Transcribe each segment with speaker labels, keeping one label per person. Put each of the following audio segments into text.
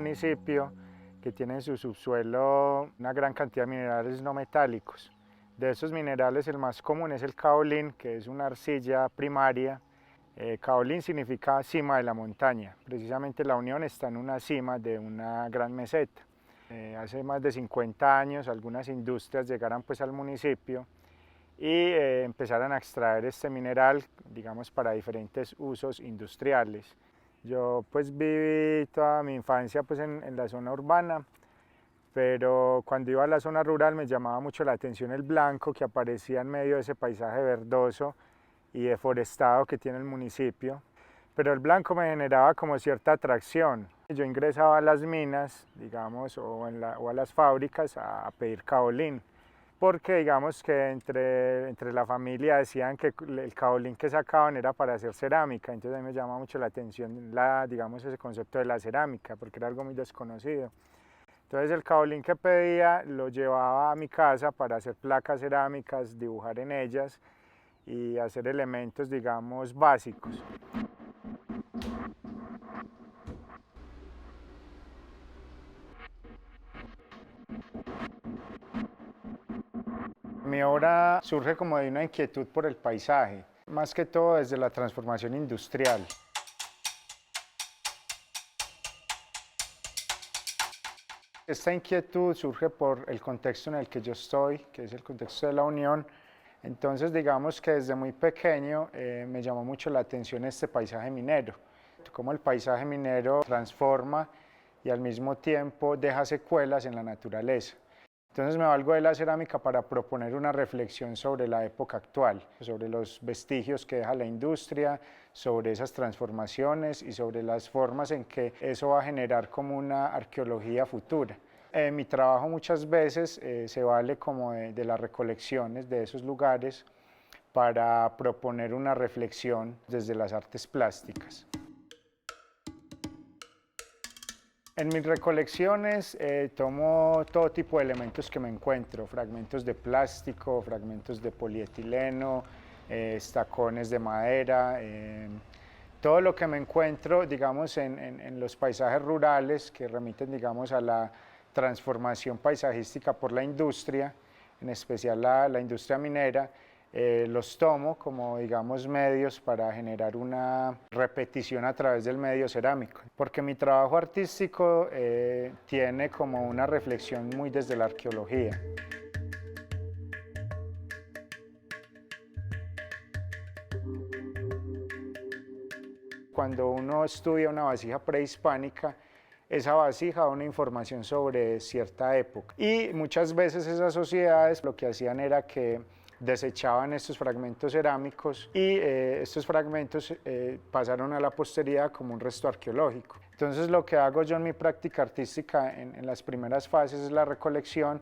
Speaker 1: municipio que tiene en su subsuelo una gran cantidad de minerales no metálicos. De esos minerales el más común es el caolín, que es una arcilla primaria. Caolín significa cima de la montaña. Precisamente La Unión está en una cima de una gran meseta. Hace más de 50 años algunas industrias llegaron pues al municipio y empezaron a extraer este mineral, digamos, para diferentes usos industriales. Yo pues viví toda mi infancia pues en la zona urbana, pero cuando iba a la zona rural me llamaba mucho la atención el blanco que aparecía en medio de ese paisaje verdoso y deforestado que tiene el municipio. Pero el blanco me generaba como cierta atracción. Yo ingresaba a las minas, digamos, o a las fábricas a pedir caolín, porque digamos que entre la familia decían que el caolín que sacaban era para hacer cerámica, entonces a mí me llama mucho la atención digamos, ese concepto de la cerámica, porque era algo muy desconocido. Entonces el caolín que pedía lo llevaba a mi casa para hacer placas cerámicas, dibujar en ellas y hacer elementos, digamos, básicos. Mi obra surge como de una inquietud por el paisaje, más que todo desde la transformación industrial. Esta inquietud surge por el contexto en el que yo estoy, que es el contexto de La Unión. Entonces, digamos que desde muy pequeño me llamó mucho la atención este paisaje minero, cómo el paisaje minero transforma y al mismo tiempo deja secuelas en la naturaleza. Entonces me valgo de la cerámica para proponer una reflexión sobre la época actual, sobre los vestigios que deja la industria, sobre esas transformaciones y sobre las formas en que eso va a generar como una arqueología futura. Mi trabajo muchas veces se vale como de las recolecciones de esos lugares para proponer una reflexión desde las artes plásticas. En mis recolecciones tomo todo tipo de elementos que me encuentro, fragmentos de plástico, fragmentos de polietileno, estacones de madera, todo lo que me encuentro, digamos, en los paisajes rurales que remiten, digamos, a la transformación paisajística por la industria, en especial la industria minera. Los tomo como, digamos, medios para generar una repetición a través del medio cerámico, porque mi trabajo artístico tiene como una reflexión muy desde la arqueología. Cuando uno estudia una vasija prehispánica, esa vasija da una información sobre cierta época y muchas veces esas sociedades lo que hacían era que desechaban estos fragmentos cerámicos y estos fragmentos pasaron a la posteridad como un resto arqueológico. Entonces lo que hago yo en mi práctica artística en las primeras fases es la recolección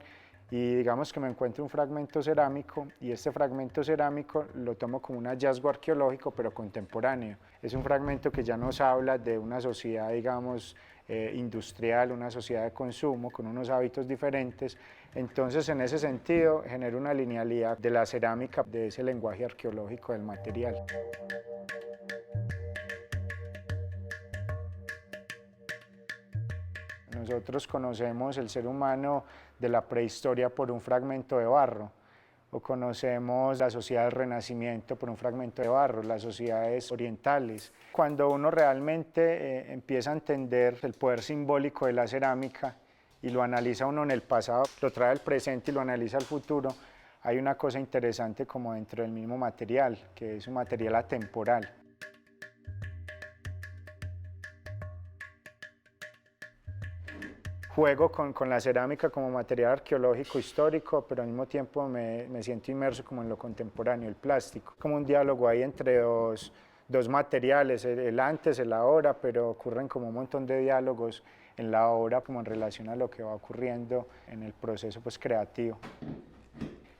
Speaker 1: y digamos que me encuentro un fragmento cerámico y este fragmento cerámico lo tomo como un hallazgo arqueológico pero contemporáneo. Es un fragmento que ya nos habla de una sociedad, digamos, industrial, una sociedad de consumo con unos hábitos diferentes. Entonces, en ese sentido, genera una linealidad de la cerámica, de ese lenguaje arqueológico del material. Nosotros conocemos el ser humano de la prehistoria por un fragmento de barro, o conocemos la sociedad del Renacimiento por un fragmento de barro, las sociedades orientales. Cuando uno realmente empieza a entender el poder simbólico de la cerámica y lo analiza uno en el pasado, lo trae al presente y lo analiza al futuro, hay una cosa interesante como dentro del mismo material, que es un material atemporal. Juego con la cerámica como material arqueológico histórico, pero al mismo tiempo me siento inmerso como en lo contemporáneo, el plástico. Como un diálogo ahí entre dos materiales, el antes, el ahora, pero ocurren como un montón de diálogos en la obra como en relación a lo que va ocurriendo en el proceso pues, creativo.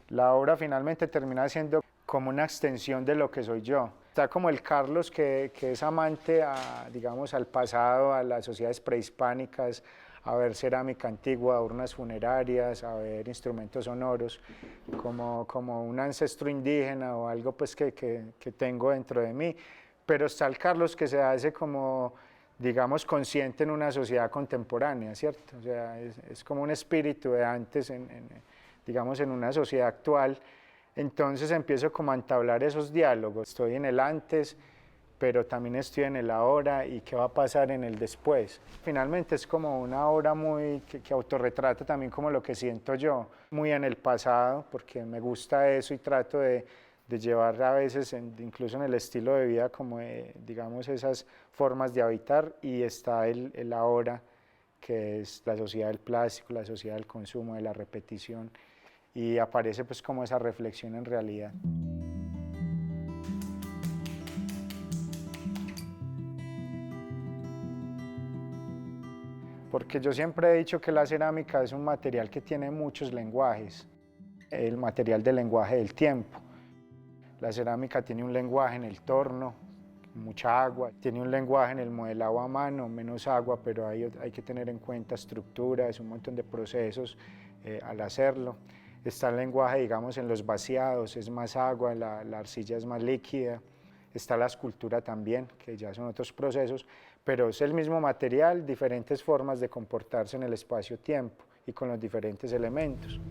Speaker 1: La obra finalmente termina siendo como una extensión de lo que soy yo. Está como el Carlos que es amante digamos, al pasado, a las sociedades prehispánicas, a ver cerámica antigua, urnas funerarias, a ver instrumentos sonoros, como un ancestro indígena o algo pues que tengo dentro de mí. Pero está el Carlos que se hace como digamos, consciente en una sociedad contemporánea, ¿cierto? O sea, es como un espíritu de antes, digamos, en una sociedad actual. Entonces empiezo como a entablar esos diálogos. Estoy en el antes, pero también estoy en el ahora y qué va a pasar en el después. Finalmente es como una obra muy que autorretrata también como lo que siento yo, muy en el pasado, porque me gusta eso y trato de llevar a veces, incluso en el estilo de vida, como digamos esas formas de habitar, y está el ahora, que es la sociedad del plástico, la sociedad del consumo, de la repetición, y aparece pues como esa reflexión en realidad. Porque yo siempre he dicho que la cerámica es un material que tiene muchos lenguajes, el material del lenguaje del tiempo. La cerámica tiene un lenguaje en el torno, mucha agua, tiene un lenguaje en el modelado a mano, menos agua, pero hay que tener en cuenta estructuras, un montón de procesos al hacerlo. Está el lenguaje, digamos, en los vaciados, es más agua, la arcilla es más líquida. Está la escultura también, que ya son otros procesos, pero es el mismo material, diferentes formas de comportarse en el espacio-tiempo y con los diferentes elementos.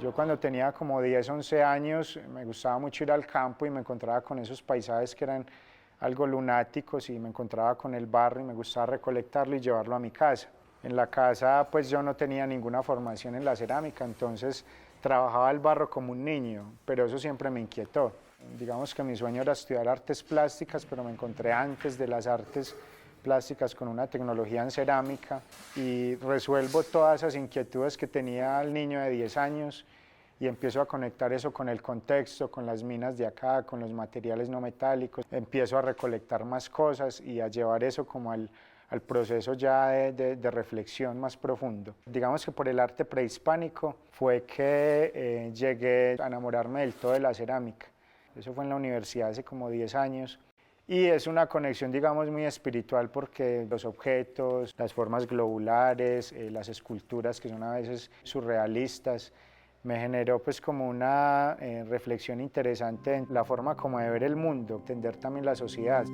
Speaker 1: Yo cuando tenía como 10, 11 años me gustaba mucho ir al campo y me encontraba con esos paisajes que eran algo lunáticos y me encontraba con el barro y me gustaba recolectarlo y llevarlo a mi casa. En la casa pues yo no tenía ninguna formación en la cerámica, entonces trabajaba el barro como un niño, pero eso siempre me inquietó. Digamos que mi sueño era estudiar artes plásticas, pero me encontré antes de las artes plásticas con una tecnología en cerámica y resuelvo todas esas inquietudes que tenía el niño de 10 años y empiezo a conectar eso con el contexto, con las minas de acá, con los materiales no metálicos, empiezo a recolectar más cosas y a llevar eso como al proceso ya de reflexión más profundo. Digamos que por el arte prehispánico fue que llegué a enamorarme del todo de la cerámica. Eso fue en la universidad hace como 10 años. Y es una conexión, digamos, muy espiritual porque los objetos, las formas globulares, las esculturas que son a veces surrealistas, me generó pues como una reflexión interesante en la forma como de ver el mundo, entender también la sociedad.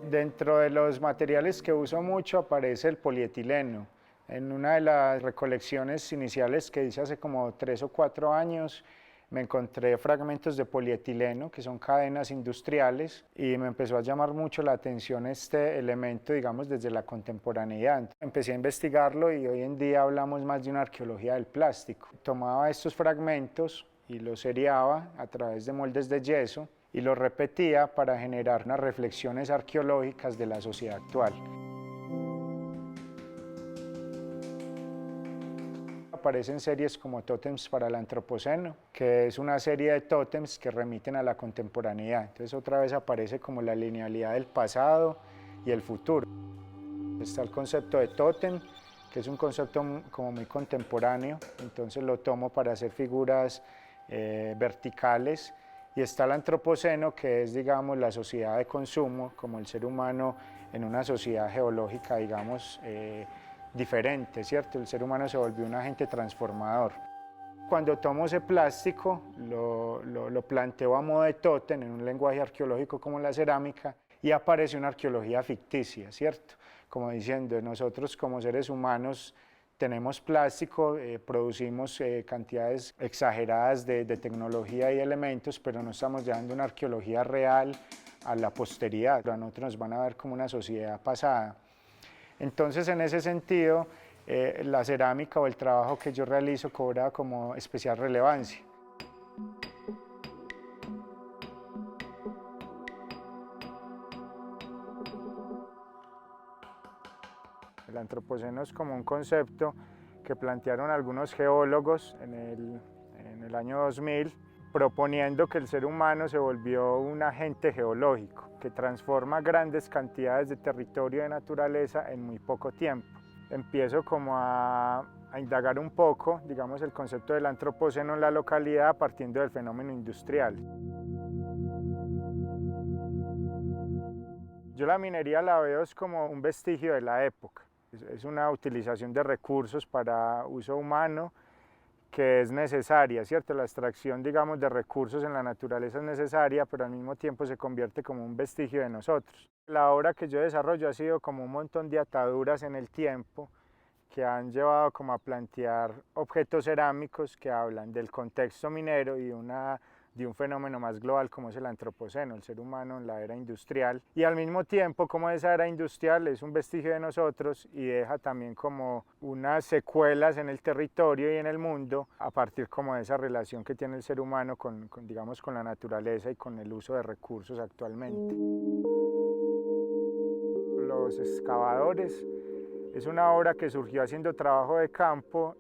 Speaker 1: Dentro de los materiales que uso mucho aparece el polietileno. En una de las recolecciones iniciales que hice hace como 3 o 4 años, me encontré fragmentos de polietileno, que son cadenas industriales, y me empezó a llamar mucho la atención este elemento, digamos, desde la contemporaneidad. Empecé a investigarlo y hoy en día hablamos más de una arqueología del plástico. Tomaba estos fragmentos y los seriaba a través de moldes de yeso y los repetía para generar unas reflexiones arqueológicas de la sociedad actual. Aparecen series como Tótems para el Antropoceno, que es una serie de tótems que remiten a la contemporaneidad. Entonces otra vez aparece como la linealidad del pasado y el futuro. Está el concepto de tótem, que es un concepto como muy contemporáneo, entonces lo tomo para hacer figuras verticales. Y está el antropoceno, que es, digamos, la sociedad de consumo, como el ser humano en una sociedad geológica, digamos, diferente, ¿cierto? El ser humano se volvió un agente transformador. Cuando tomo ese plástico, lo planteo a modo de tótem en un lenguaje arqueológico como la cerámica y aparece una arqueología ficticia, ¿cierto? Como diciendo, nosotros como seres humanos tenemos plástico, producimos cantidades exageradas de tecnología y elementos, pero no estamos llevando una arqueología real a la posteridad. A nosotros nos van a ver como una sociedad pasada. Entonces, en ese sentido, la cerámica o el trabajo que yo realizo cobra como especial relevancia. El antropoceno es como un concepto que plantearon algunos geólogos en el el año 2000, proponiendo que el ser humano se volvió un agente geológico que transforma grandes cantidades de territorio de naturaleza en muy poco tiempo. Empiezo como a indagar un poco, digamos, el concepto del antropoceno en la localidad partiendo del fenómeno industrial. Yo la minería la veo como un vestigio de la época. Es una utilización de recursos para uso humano que es necesaria, ¿cierto? La extracción, digamos, de recursos en la naturaleza es necesaria, pero al mismo tiempo se convierte como un vestigio de nosotros. La obra que yo desarrollo ha sido como un montón de ataduras en el tiempo que han llevado como a plantear objetos cerámicos que hablan del contexto minero y de un fenómeno más global como es el antropoceno, el ser humano en la era industrial, y al mismo tiempo como esa era industrial es un vestigio de nosotros y deja también como unas secuelas en el territorio y en el mundo a partir como de esa relación que tiene el ser humano digamos, con la naturaleza y con el uso de recursos actualmente. Los excavadores es una obra que surgió haciendo trabajo de campo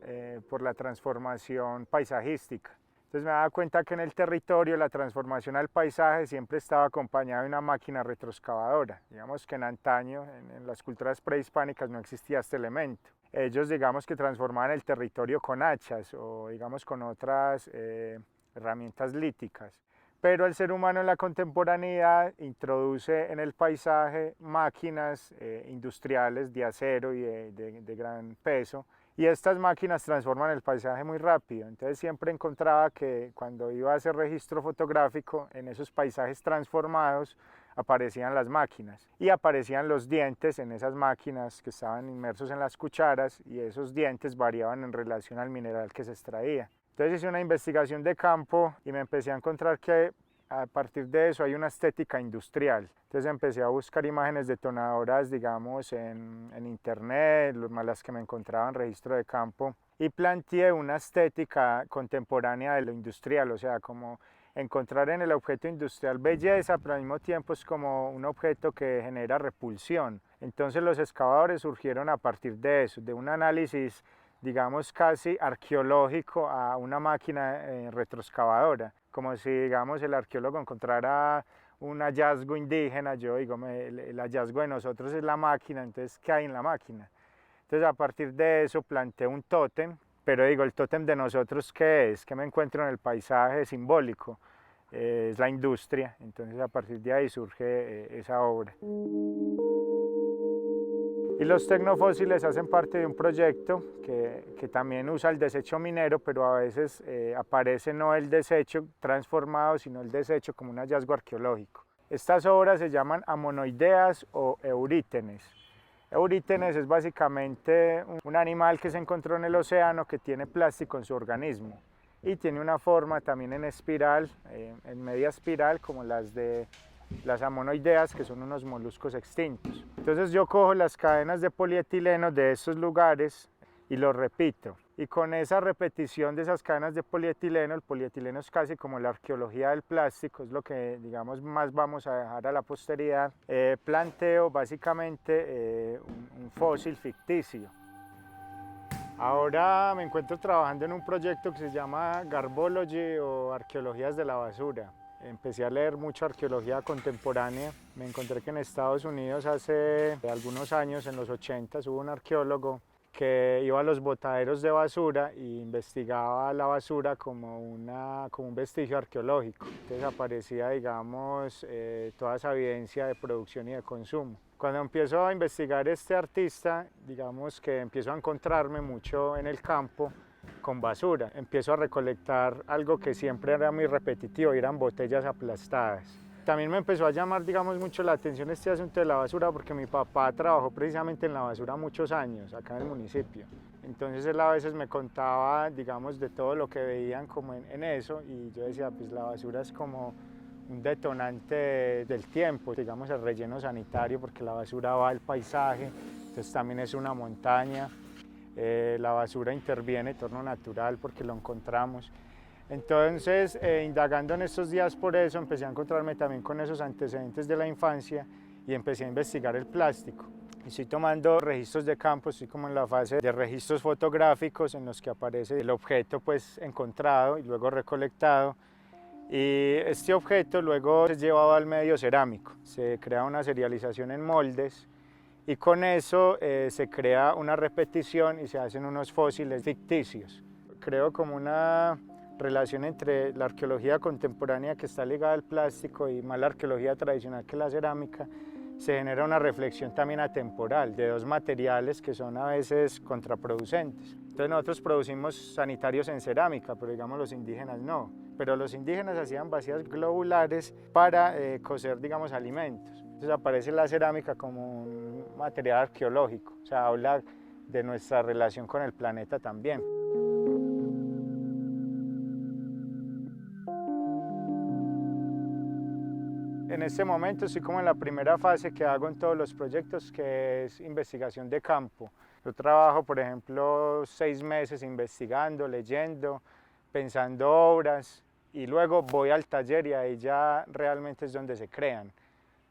Speaker 1: por la transformación paisajística. Entonces me daba cuenta que en el territorio la transformación al paisaje siempre estaba acompañada de una máquina retroexcavadora. Digamos que en antaño, en las culturas prehispánicas no existía este elemento. Ellos digamos que transformaban el territorio con hachas o digamos con otras herramientas líticas. Pero el ser humano en la contemporaneidad introduce en el paisaje máquinas industriales de acero y de gran peso, y estas máquinas transforman el paisaje muy rápido. Entonces siempre encontraba que cuando iba a hacer registro fotográfico, en esos paisajes transformados aparecían las máquinas y aparecían los dientes en esas máquinas que estaban inmersos en las cucharas, y esos dientes variaban en relación al mineral que se extraía. Entonces hice una investigación de campo y me empecé a encontrar que a partir de eso hay una estética industrial. Entonces empecé a buscar imágenes detonadoras, digamos, en internet, las que me encontraba en registro de campo, y planteé una estética contemporánea de lo industrial, o sea, como encontrar en el objeto industrial belleza, pero al mismo tiempo es como un objeto que genera repulsión. Entonces los excavadores surgieron a partir de eso, de un análisis digamos casi arqueológico a una máquina retroexcavadora, como si digamos el arqueólogo encontrara un hallazgo indígena. Yo digo, el hallazgo de nosotros es la máquina, entonces ¿qué hay en la máquina? Entonces a partir de eso planteé un tótem, pero digo, el tótem de nosotros ¿qué es? ¿Qué me encuentro en el paisaje simbólico? Es la industria. Entonces a partir de ahí surge esa obra. Y los tecnofósiles hacen parte de un proyecto que también usa el desecho minero, pero a veces aparece no el desecho transformado, sino el desecho como un hallazgo arqueológico. Estas obras se llaman amonoideas o eurítenes. Eurítenes es básicamente un animal que se encontró en el océano que tiene plástico en su organismo y tiene una forma también en espiral, en media espiral, como las de las amonoideas, que son unos moluscos extintos. Entonces yo cojo las cadenas de polietileno de estos lugares y los repito. Y con esa repetición de esas cadenas de polietileno, el polietileno es casi como la arqueología del plástico, es lo que digamos más vamos a dejar a la posteridad, planteo básicamente un fósil ficticio. Ahora me encuentro trabajando en un proyecto que se llama Garbology o Arqueologías de la Basura. Empecé a leer mucho arqueología contemporánea. Me encontré que en Estados Unidos hace algunos años, en los 80, hubo un arqueólogo que iba a los botaderos de basura e investigaba la basura como un vestigio arqueológico. Entonces aparecía, digamos, toda esa evidencia de producción y de consumo. Cuando empiezo a investigar este artista, digamos que empiezo a encontrarme mucho en el campo con basura. Empiezo a recolectar algo que siempre era muy repetitivo, eran botellas aplastadas. También me empezó a llamar, digamos, mucho la atención este asunto de la basura porque mi papá trabajó precisamente en la basura muchos años acá en el municipio. Entonces él a veces me contaba, digamos, de todo lo que veían como en eso, y yo decía, pues la basura es como un detonante del tiempo, digamos el relleno sanitario, porque la basura va al paisaje, entonces también es una montaña. La basura interviene en torno natural porque lo encontramos. Entonces, indagando en estos días por eso, empecé a encontrarme también con esos antecedentes de la infancia y empecé a investigar el plástico. Estoy tomando registros de campo, estoy como en la fase de registros fotográficos en los que aparece el objeto pues encontrado y luego recolectado. Y este objeto luego es llevado al medio cerámico, se crea una serialización en moldes y con eso se crea una repetición y se hacen unos fósiles ficticios. Creo como una relación entre la arqueología contemporánea que está ligada al plástico y más la arqueología tradicional que la cerámica. Se genera una reflexión también atemporal de dos materiales que son a veces contraproducentes. Entonces nosotros producimos sanitarios en cerámica, pero digamos los indígenas no. Pero los indígenas hacían vasijas globulares para cocer, digamos, alimentos. Entonces aparece la cerámica como un material arqueológico, o sea, habla de nuestra relación con el planeta también. En este momento estoy como en la primera fase que hago en todos los proyectos, que es investigación de campo. Yo trabajo, por ejemplo, 6 meses investigando, leyendo, pensando obras y luego voy al taller y ahí ya realmente es donde se crean.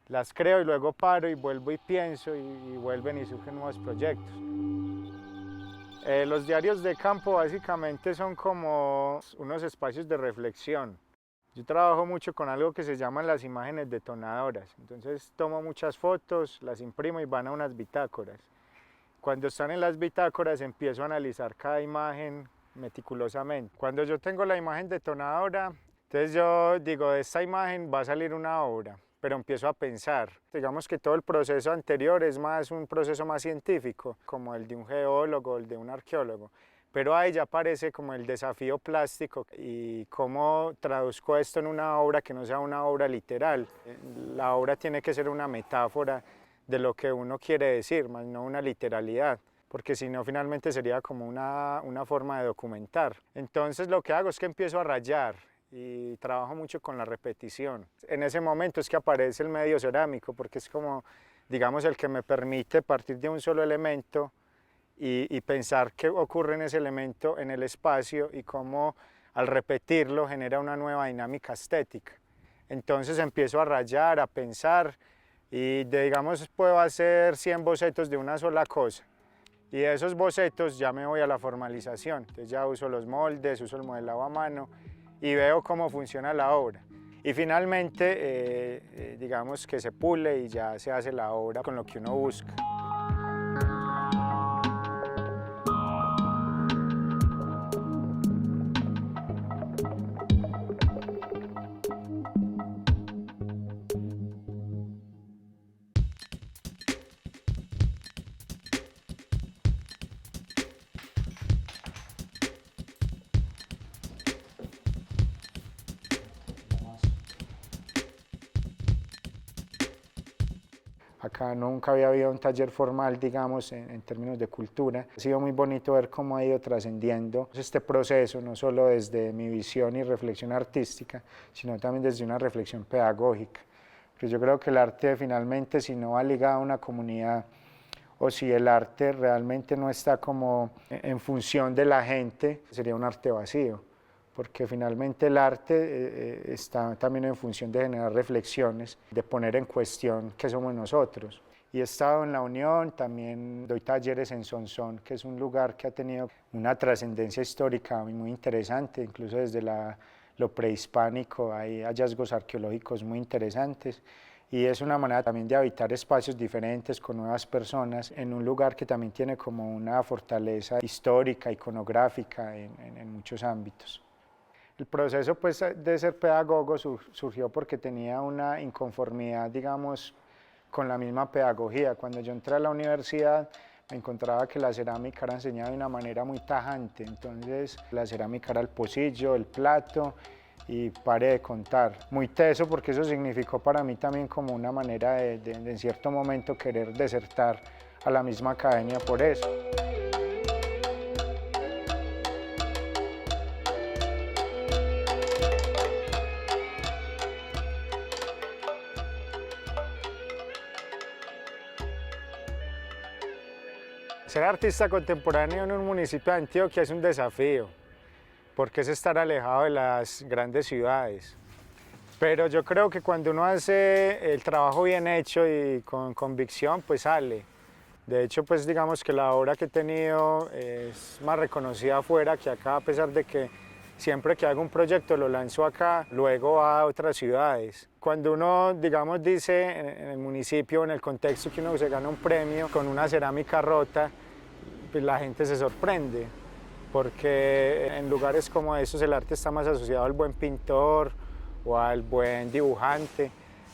Speaker 1: Las creo y luego paro y vuelvo y pienso y vuelven y surgen nuevos proyectos. Los diarios de campo básicamente son como unos espacios de reflexión. Yo trabajo mucho con algo que se llaman las imágenes detonadoras. Entonces tomo muchas fotos, las imprimo y van a unas bitácoras. Cuando están en las bitácoras empiezo a analizar cada imagen meticulosamente. Cuando yo tengo la imagen detonadora, entonces yo digo, de esta imagen va a salir una obra, pero empiezo a pensar. Digamos que todo el proceso anterior es más un proceso más científico, como el de un geólogo, el de un arqueólogo. Pero ahí ya aparece como el desafío plástico y cómo traduzco esto en una obra que no sea una obra literal. La obra tiene que ser una metáfora de lo que uno quiere decir, más no una literalidad, porque si no finalmente sería como una forma de documentar. Entonces lo que hago es que empiezo a rayar y trabajo mucho con la repetición. En ese momento es que aparece el medio cerámico, porque es como, digamos, el que me permite partir de un solo elemento y pensar qué ocurre en ese elemento en el espacio y cómo al repetirlo genera una nueva dinámica estética. Entonces empiezo a rayar, a pensar y digamos puedo hacer 100 bocetos de una sola cosa. Y de esos bocetos ya me voy a la formalización. Entonces ya uso los moldes, uso el modelado a mano y veo cómo funciona la obra. Y finalmente, digamos que se pule y ya se hace la obra con lo que uno busca. Acá nunca había habido un taller formal, digamos, en términos de cultura. Ha sido muy bonito ver cómo ha ido trascendiendo este proceso, no solo desde mi visión y reflexión artística, sino también desde una reflexión pedagógica. Porque yo creo que el arte finalmente, si no va ligado a una comunidad, o si el arte realmente no está como en función de la gente, sería un arte vacío, porque finalmente el arte está también en función de generar reflexiones, de poner en cuestión qué somos nosotros. Y he estado en la Unión, también doy talleres en Sonsón, que es un lugar que ha tenido una trascendencia histórica muy interesante, incluso desde lo prehispánico hay hallazgos arqueológicos muy interesantes. Y es una manera también de habitar espacios diferentes con nuevas personas en un lugar que también tiene como una fortaleza histórica, iconográfica en muchos ámbitos. El proceso pues, de ser pedagogo surgió porque tenía una inconformidad, digamos, con la misma pedagogía. Cuando yo entré a la universidad me encontraba que la cerámica era enseñada de una manera muy tajante, entonces la cerámica era el pocillo, el plato y pare de contar. Muy teso porque eso significó para mí también como una manera de en cierto momento querer desertar a la misma academia por eso. Ser artista contemporáneo en un municipio de Antioquia es un desafío, porque es estar alejado de las grandes ciudades. Pero yo creo que cuando uno hace el trabajo bien hecho y con convicción, pues sale. De hecho, pues digamos que la obra que he tenido es más reconocida afuera que acá, a pesar de que siempre que hago un proyecto lo lanzo acá, luego a otras ciudades. Cuando uno, digamos, dice en el municipio, en el contexto que uno se gana un premio con una cerámica rota, pues la gente se sorprende, porque en lugares como esos el arte está más asociado al buen pintor o al buen dibujante.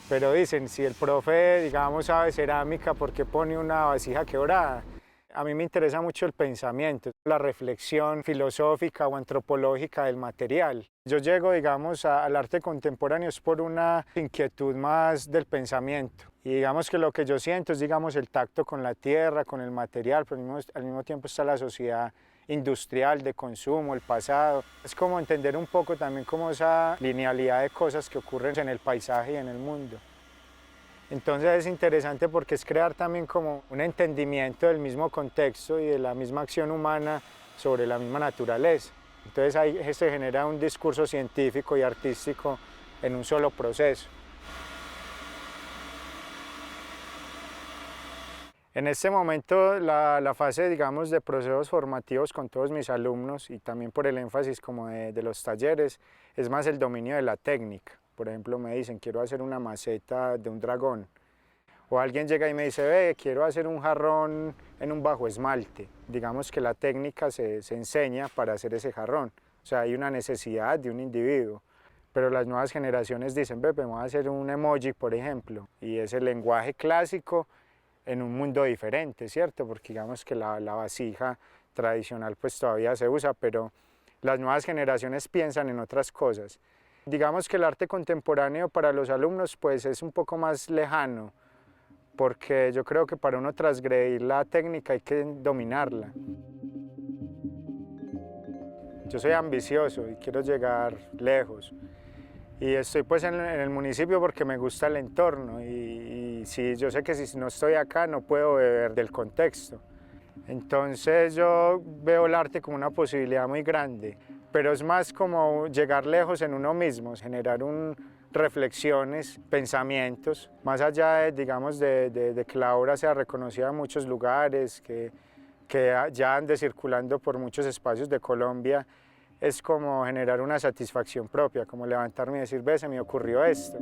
Speaker 1: Pero dicen, si el profe, digamos, sabe cerámica, ¿por qué pone una vasija quebrada? A mí me interesa mucho el pensamiento, la reflexión filosófica o antropológica del material. Yo llego, digamos, al arte contemporáneo es por una inquietud más del pensamiento. Y digamos que lo que yo siento es, digamos, el tacto con la tierra, con el material, pero al mismo tiempo está la sociedad industrial de consumo, el pasado. Es como entender un poco también como esa linealidad de cosas que ocurren en el paisaje y en el mundo. Entonces es interesante porque es crear también como un entendimiento del mismo contexto y de la misma acción humana sobre la misma naturaleza. Entonces ahí se genera un discurso científico y artístico en un solo proceso. En este momento la fase, digamos, de procesos formativos con todos mis alumnos y también por el énfasis como de los talleres, es más el dominio de la técnica. Por ejemplo, me dicen, quiero hacer una maceta de un dragón. O alguien llega y me dice, ve, quiero hacer un jarrón en un bajo esmalte. Digamos que la técnica se enseña para hacer ese jarrón. O sea, hay una necesidad de un individuo. Pero las nuevas generaciones dicen, ve, vamos a hacer un emoji, por ejemplo. Y es el lenguaje clásico en un mundo diferente, ¿cierto? Porque digamos que la vasija tradicional pues todavía se usa, pero las nuevas generaciones piensan en otras cosas. Digamos que el arte contemporáneo para los alumnos pues es un poco más lejano, porque yo creo que para uno transgredir la técnica hay que dominarla. Yo soy ambicioso y quiero llegar lejos. Y estoy pues en el municipio porque me gusta el entorno y sí, yo sé que si no estoy acá no puedo beber del contexto. Entonces yo veo el arte como una posibilidad muy grande, pero es más como llegar lejos en uno mismo, generar reflexiones, pensamientos, más allá de, digamos, de que la obra sea reconocida en muchos lugares, que ya ande circulando por muchos espacios de Colombia, es como generar una satisfacción propia, como levantarme y decir, ve, se me ocurrió esto.